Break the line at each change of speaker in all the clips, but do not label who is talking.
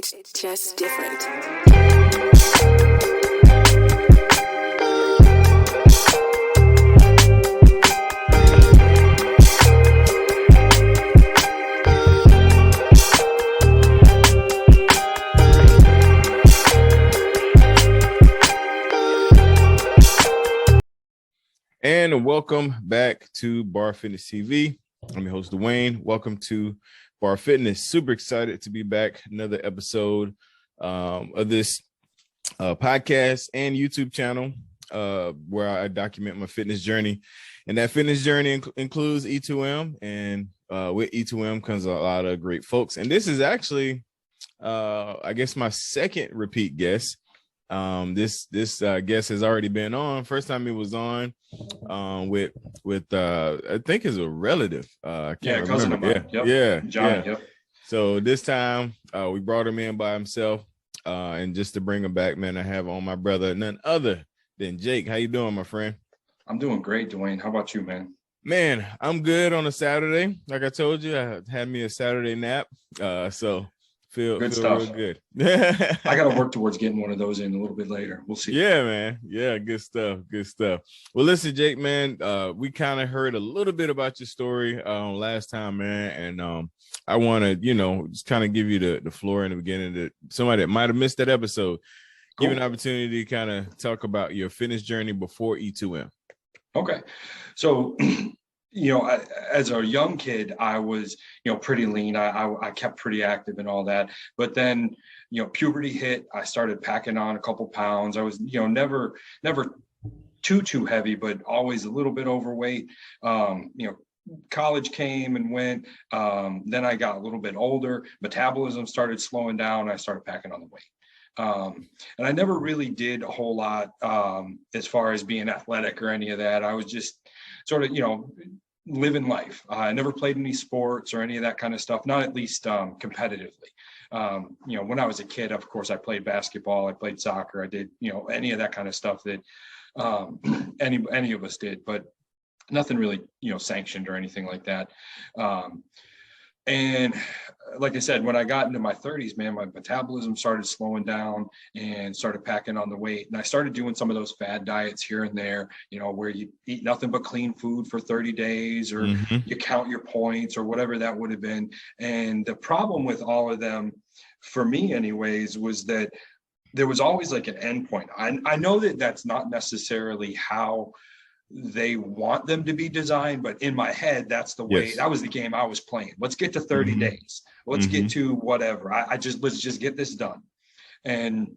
It's just different.
And welcome back to B.A.R Fitness TV. I'm your host, Dwayne. Welcome to B.A.R Fitness. Super excited to be back. Another episode of this podcast and YouTube channel where I document my fitness journey. And that fitness journey includes E2M. And with E2M comes a lot of great folks. And this is actually, I guess, my second repeat guest. This guest has already been on. First time he was on with I think is a relative. I can't
cousin
remember.
of mine.
Yeah,
Johnny.
yeah. So this time we brought him in by himself, and just to bring him back, man, I have on my brother, none other than Jake. How you doing, my friend?
I'm doing great, Dwayne. How about you, man?
Man, I'm good on a Saturday. Like I told you, I had me a Saturday nap. So feel
stuff.
real good.
I got to work towards getting one of those in a little bit later. We'll see.
Yeah, man. Yeah, good stuff. Good stuff. Well, listen, Jake, man, we kind of heard a little bit about your story last time, man. And I want to, just kind of give you the floor in the beginning to somebody that might have missed that episode.
Cool.
Give you an opportunity to kind of talk about your fitness journey before E2M.
Okay. So, as a young kid, I was, pretty lean. I kept pretty active and all that. But then, puberty hit. I started packing on a couple pounds. I was, never too heavy, but always a little bit overweight. College came and went. Then I got a little bit older. Metabolism started slowing down. I started packing on the weight. And I never really did a whole lot as far as being athletic or any of that. I was just sort of, living life. I never played any sports or any of that kind of stuff, not at least competitively. When I was a kid, of course, I played basketball, I played soccer, I did, any of that kind of stuff that any of us did, but nothing really, sanctioned or anything like that. And like I said, when I got into my 30s, man, my metabolism started slowing down and started packing on the weight. And I started doing some of those fad diets here and there, where you eat nothing but clean food for 30 days or you count your points or whatever that would have been. And the problem with all of them, for me anyways, was that there was always like an end point. I know that that's not necessarily how they want them to be designed, but in my head, that's the way. That was the game I was playing. Let's get to 30 days. Let's get to whatever. Let's just get this done. And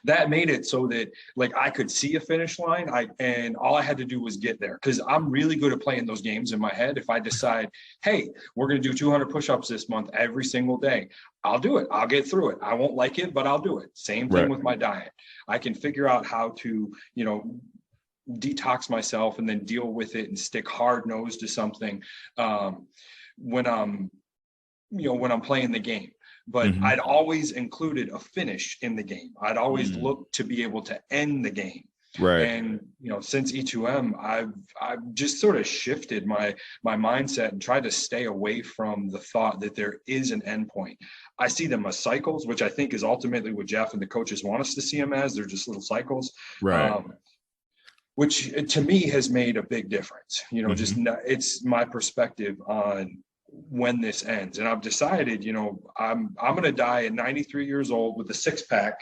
that made it so that like I could see a finish line. And all I had to do was get there, because I'm really good at playing those games in my head. If I decide, hey, we're going to do 200 push-ups this month every single day, I'll do it. I'll get through it. I won't like it, but I'll do it. Same thing with my diet. I can figure out how to, detox myself and then deal with it and stick hard nose to something when I'm playing the game. But I'd always included a finish in the game. I'd always looked to be able to end the game.
Right.
And since E2M, I've just sort of shifted my mindset and tried to stay away from the thought that there is an end point. I see them as cycles, which I think is ultimately what Jeff and the coaches want us to see them as. They're just little cycles.
Right.
Which to me has made a big difference. It's my perspective on when this ends. And I've decided, I'm going to die at 93 years old with a six-pack.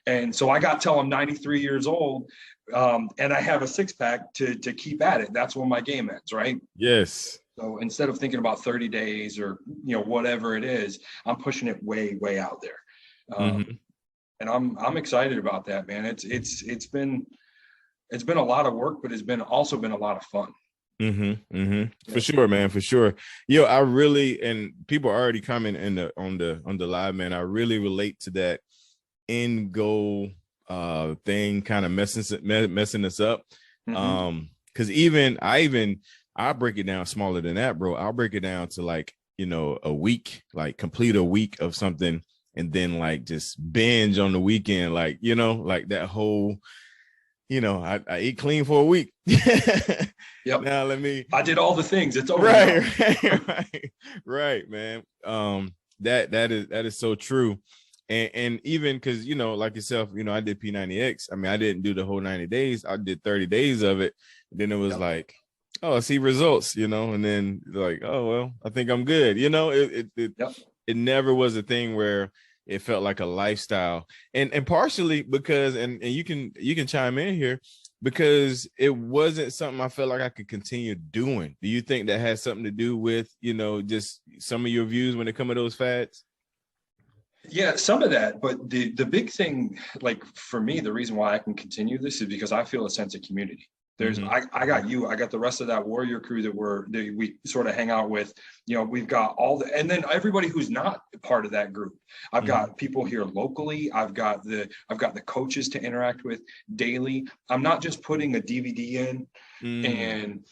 And so I got till I'm 93 years old, and I have a six-pack to keep at it. That's when my game ends, right?
Yes.
So instead of thinking about 30 days or, whatever it is, I'm pushing it way, way out there. And I'm excited about that, man. It's been a lot of work, but it's also been a lot of fun.
For sure, man. For sure. I really, and people are already commenting on the live, man. I really relate to that end goal thing kind of messing us up. Because I break it down smaller than that, bro. I'll break it down to like, a week, like complete a week of something, and then like just binge on the weekend, like, like that whole. I eat clean for a week.
Yep.
Now
I did all the things. It's over.
Right, man. That is so true. And even because, you know, like yourself, you know, I did P90X. I mean, I didn't do the whole 90 days. I did 30 days of it. Then it was like, oh, I see results, you know, and then like, oh, well, I think I'm good. You know, it never was a thing where it felt like a lifestyle. And partially because, and you can chime in here, because it wasn't something I felt like I could continue doing. Do you think that has something to do with, you know, just some of your views when it comes to those fads?
Yeah, some of that, but the big thing, like for me, the reason why I can continue this is because I feel a sense of community. There's I got you, I got the rest of that warrior crew that we sort of hang out with. You know, we've got and then everybody who's not part of that group. I've got people here locally. I've got the coaches to interact with daily. I'm not just putting a DVD in and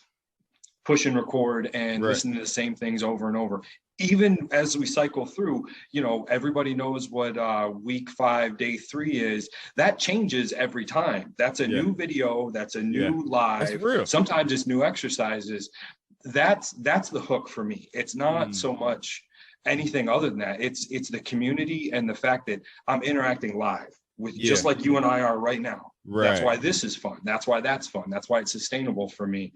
push and record and listen to the same things over and over. Even as we cycle through, you know, everybody knows what week 5, day 3 is. That changes every time. That's a new video. That's a new live. Sometimes it's new exercises. That's the hook for me. It's not so much anything other than that. It's the community and the fact that I'm interacting live with just like you and I are right now. That's why this is fun. That's why that's fun. That's why it's sustainable for me.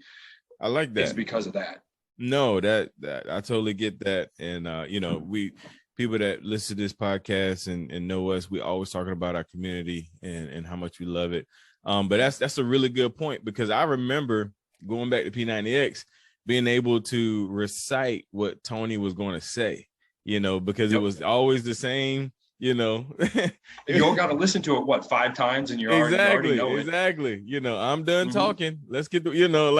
I like that.
It's because of that.
No, that I totally get that. And you know, people that listen to this podcast and know us, we always talking about our community and how much we love it. But that's a really good point, because I remember going back to P90X, being able to recite what Tony was going to say, you know, because it was always the same. You know,
you all got to listen to it 5 times, and you're already know it.
Exactly. You know, I'm done talking. Let's get the, you know,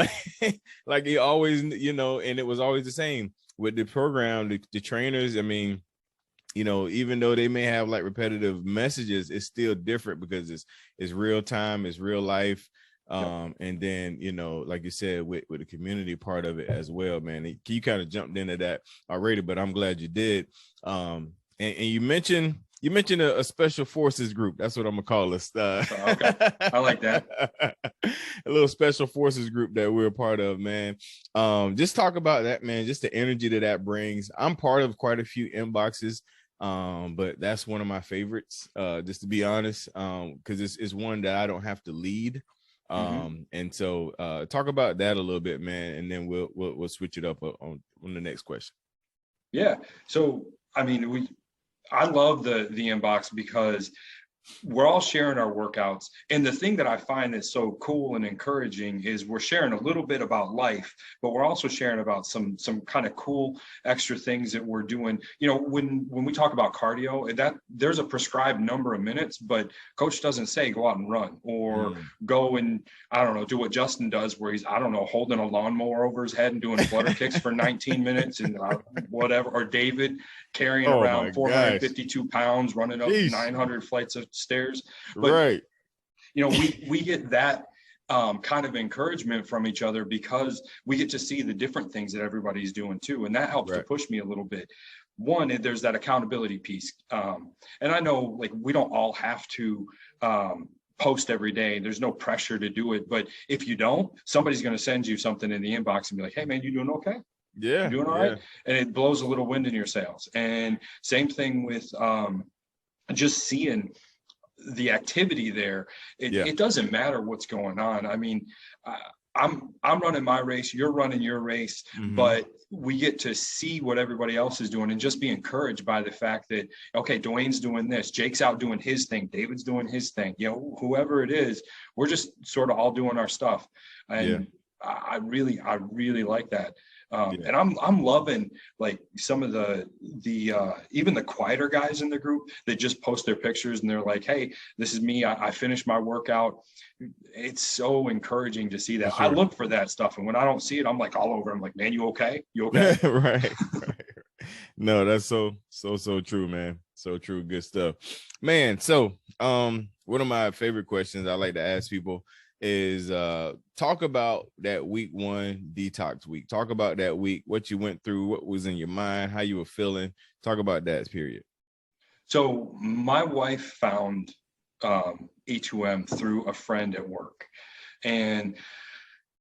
like he always, you know, and it was always the same with the program. The trainers, I mean, you know, even though they may have like repetitive messages, it's still different because it's real time, it's real life. And then, you know, like you said, with the community part of it as well, man. You kind of jumped into that already, but I'm glad you did. And you mentioned a special forces group. That's what I'm gonna call us.
Okay, I like that.
A little special forces group that we're a part of, man. Just talk about that, man. Just the energy that brings. I'm part of quite a few inboxes, but that's one of my favorites. Just to be honest, because it's one that I don't have to lead. And so talk about that a little bit, man, and then we'll switch it up on the next question.
Yeah. So I mean, I love the inbox because we're all sharing our workouts. And the thing that I find is so cool and encouraging is we're sharing a little bit about life, but we're also sharing about some kind of cool extra things that we're doing. You know, when we talk about cardio, that there's a prescribed number of minutes, but coach doesn't say go out and run or go and, I don't know, do what Justin does where he's, I don't know, holding a lawnmower over his head and doing flutter kicks for 19 minutes and whatever. Or David carrying around 452 pounds, running up 900 flights of stairs. But, you know, we get that kind of encouragement from each other because we get to see the different things that everybody's doing too. And that helps to push me a little bit. One, there's that accountability piece. And I know like we don't all have to post every day. There's no pressure to do it. But if you don't, somebody's going to send you something in the inbox and be like, hey man, you doing okay?
Yeah.
You doing all right? And it blows a little wind in your sails. And same thing with just seeing the activity there. It doesn't matter what's going on. I mean, I'm running my race, you're running your race, but we get to see what everybody else is doing and just be encouraged by the fact that, okay, Dwayne's doing this, Jake's out doing his thing, David's doing his thing, you know, whoever it is, we're just sort of all doing our stuff. And I really like that. And I'm loving like some of the even the quieter guys in the group that just post their pictures and they're like, hey, this is me. I finished my workout. It's so encouraging to see that. I look for that stuff. And when I don't see it, I'm like all over. I'm like, man, you okay? You okay?
Right. No, that's so true, man. So true. Good stuff, man. So one of my favorite questions I like to ask people is talk about that week 1 detox week. Talk about that week, what you went through, what was in your mind, how you were feeling. Talk about that period. So
my wife found E2M through a friend at work, and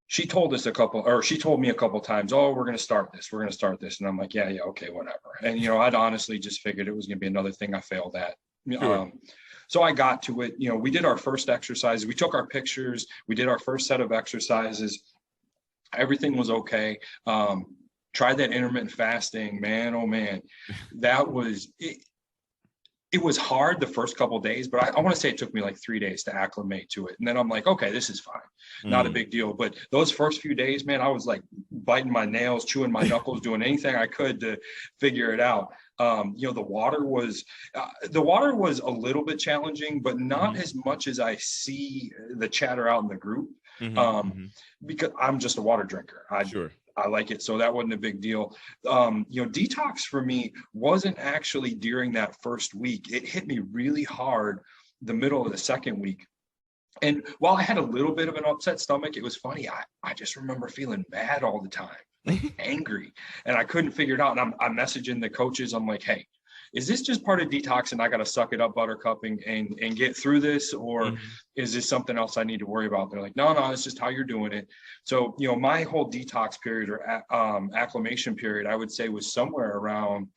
she told me a couple times, oh, we're going to start this. And I'm like, yeah, okay, whatever. And, you know, I'd honestly just figured it was going to be another thing I failed at. Sure. So I got to it, we did our first exercise. We took our pictures. We did our first set of exercises. Everything was okay. Tried that intermittent fasting, man. Oh man, that was it. It was hard the first couple of days, but I want to say it took me like 3 days to acclimate to it. And then I'm like, okay, this is fine. Not a big deal. But those first few days, man, I was like biting my nails, chewing my knuckles, doing anything I could to figure it out. The water was a little bit challenging, but not as much as I see the chatter out in the group. Because I'm just a water drinker. I like it. So that wasn't a big deal. Detox for me wasn't actually during that first week. It hit me really hard the middle of the second week. And while I had a little bit of an upset stomach, it was funny. I just remember feeling mad all the time, angry, and I couldn't figure it out. And I'm messaging the coaches. I'm like, hey, is this just part of detox and I got to suck it up, buttercup, and get through this? Or is this something else I need to worry about? They're like, no, it's just how you're doing it. So, my whole detox period or acclimation period, I would say was somewhere around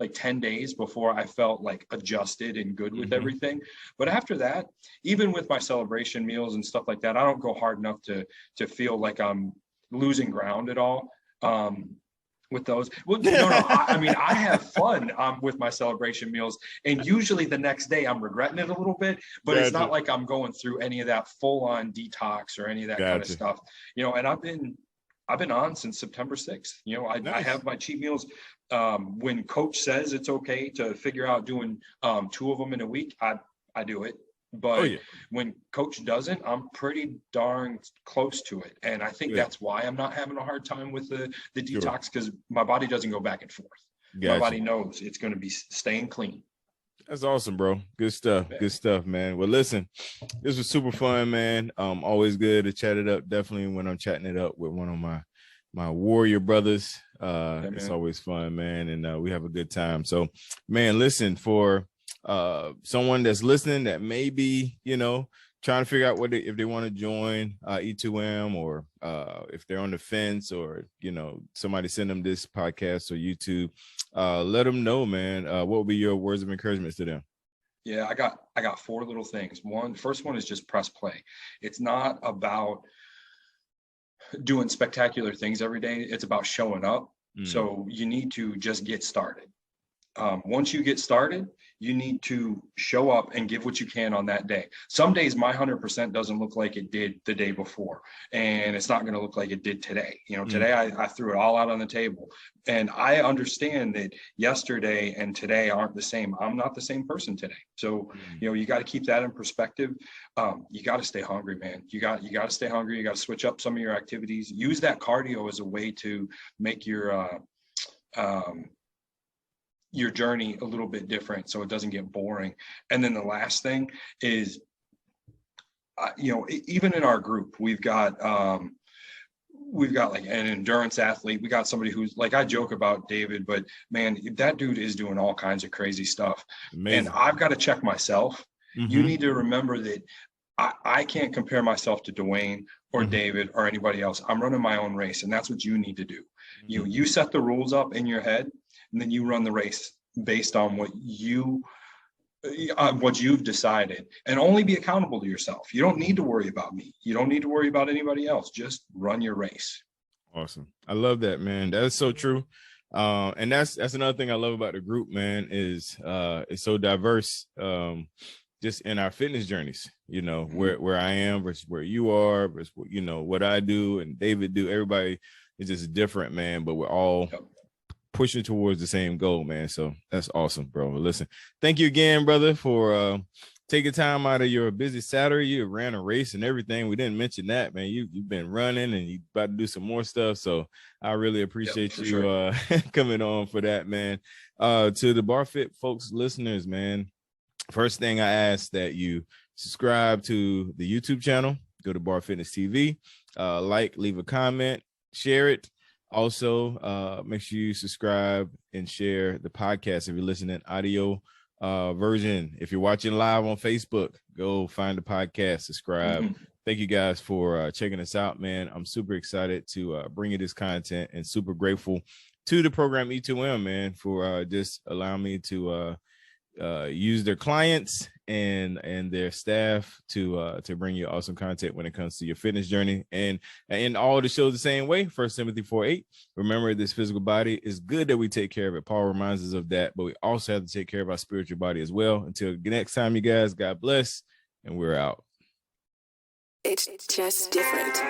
like 10 days before I felt like adjusted and good with everything. But after that, even with my celebration meals and stuff like that, I don't go hard enough to feel like I'm losing ground at all. With those. Well, no. I have fun with my celebration meals, and usually the next day I'm regretting it a little bit, but it's not like I'm going through any of that full-on detox or any of that kind of stuff. And I've been on since September 6th. I have my cheat meals. When coach says it's okay to figure out doing 2 of them in a week, I do it. But when coach doesn't, I'm pretty darn close to it. And I think that's why I'm not having a hard time with the detox, because my body doesn't go back and forth. My body knows it's going to be staying clean.
That's awesome, bro. Good stuff. Good stuff, man. Well, listen, this was super fun, man. Always good to chat it up. Definitely when I'm chatting it up with one of my warrior brothers. It's always fun, man. And we have a good time. So, man, listen, for someone that's listening that may be, trying to figure out if they want to join E2M, or if they're on the fence, or, somebody send them this podcast or YouTube, let them know, man. What would be your words of encouragement to them?
Yeah, I got 4 little things. First one is just press play. It's not about doing spectacular things every day. It's about showing up. So you need to just get started. Once you get started, you need to show up and give what you can on that day. Some days my 100% doesn't look like it did the day before, and it's not going to look like it did today. Today I threw it all out on the table, and I understand that yesterday and today aren't the same. I'm not the same person today. So, you got to keep that in perspective. You got to stay hungry, man. You got to stay hungry. You got to switch up some of your activities. Use that cardio as a way to make your journey a little bit different, so it doesn't get boring. And then the last thing is, even in our group, we've got like an endurance athlete. We got somebody who's like, I joke about David, but man, that dude is doing all kinds of crazy stuff. Amazing. And I've got to check myself. You need to remember that I can't compare myself to Dwayne or David or anybody else. I'm running my own race, and that's what you need to do. You set the rules up in your head, and then you run the race based on what you've decided, and only be accountable to yourself. You don't need to worry about me. You don't need to worry about anybody else. Just run your race.
Awesome. I love that, man. That's so true. And that's another thing I love about the group, man, is it's so diverse. Just in our fitness journeys, where I am versus where you are versus what I do and David do. Everybody is just different, man, but we're all pushing towards the same goal, man. So that's awesome, bro. Listen, thank you again, brother, for taking time out of your busy Saturday. You ran a race and everything. We didn't mention that, man. You've been running and you about to do some more stuff. So I really appreciate you coming on for that, man. To the Bar Fit folks, listeners, man, first thing I ask that you subscribe to the YouTube channel. Go to Bar Fitness TV, leave a comment, share it. Also, make sure you subscribe and share the podcast if you're listening audio version. If you're watching live on Facebook, go find the podcast, subscribe. Thank you guys for checking us out, man. I'm super excited to bring you this content, and super grateful to the program E2M, man, for just allowing me to use their clients and their staff to bring you awesome content when it comes to your fitness journey. And all the shows the same way. 1 Timothy 4:8. Remember, this physical body is good that we take care of it. Paul reminds us of that, but we also have to take care of our spiritual body as well. Until next time, you guys, God bless, and we're out.
It's just different.